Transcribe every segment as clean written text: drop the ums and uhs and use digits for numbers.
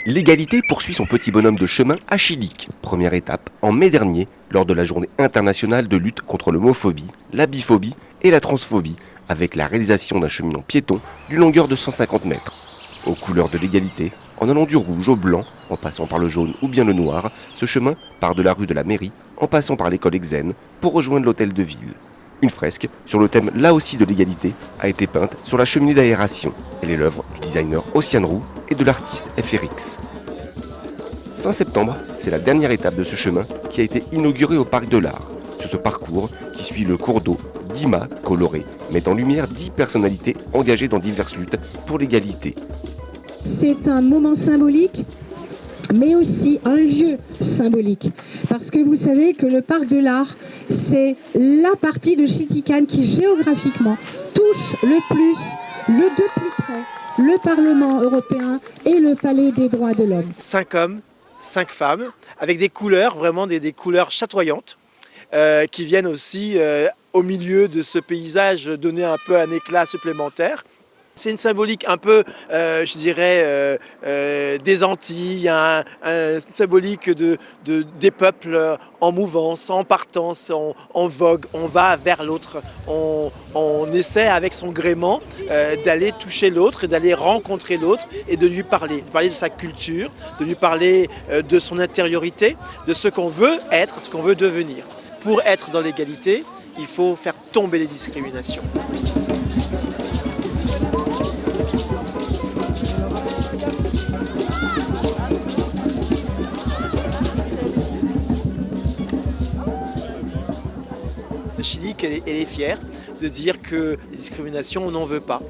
L'égalité poursuit son petit bonhomme de chemin à Chilique. Première étape, en mai dernier, lors de la journée internationale de lutte contre l'homophobie, la biphobie et la transphobie, avec la réalisation d'un cheminement piéton d'une longueur de 150 mètres. Aux couleurs de l'égalité, en allant du rouge au blanc, en passant par le jaune ou bien le noir, ce chemin part de la rue de la mairie, en passant par l'école Exen, pour rejoindre l'hôtel de ville. Une fresque, sur le thème là aussi de l'égalité, a été peinte sur la cheminée d'aération. Elle est l'œuvre du designer Ossian Roux et de l'artiste FRX. Fin septembre, c'est la dernière étape de ce chemin qui a été inauguré au Parc de l'Art. Sur ce parcours, qui suit le cours d'eau, 10 mâts colorés mettent en lumière 10 personnalités engagées dans diverses luttes pour l'égalité. C'est un moment symbolique, mais aussi un lieu symbolique. Parce que vous savez que le Parc de l'Art, c'est la partie de Chilticane qui géographiquement touche le de plus près, le Parlement européen et le Palais des droits de l'homme. 5 hommes, 5 femmes, avec des couleurs, vraiment des couleurs chatoyantes, qui viennent aussi au milieu de ce paysage donner un peu un éclat supplémentaire. C'est une symbolique un peu, je dirais, des Antilles, un symbolique des peuples en mouvance, en partance, en vogue. On va vers l'autre. On essaie avec son gréement d'aller toucher l'autre, d'aller rencontrer l'autre et de lui parler de sa culture, de lui parler de son intériorité, de ce qu'on veut être, ce qu'on veut devenir. Pour être dans l'égalité, il faut faire tomber les discriminations. Chilique, elle est fière de dire que les discriminations, on n'en veut pas.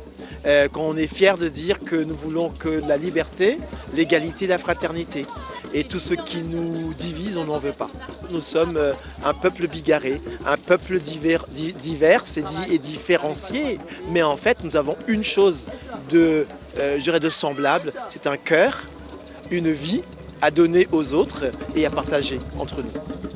Quand on est fier de dire que nous voulons que la liberté, l'égalité, la fraternité. Et tout ce qui nous divise, on n'en veut pas. Nous sommes un peuple bigarré, un peuple divers et différencié. Mais en fait, nous avons une chose de semblable, c'est un cœur, une vie à donner aux autres et à partager entre nous.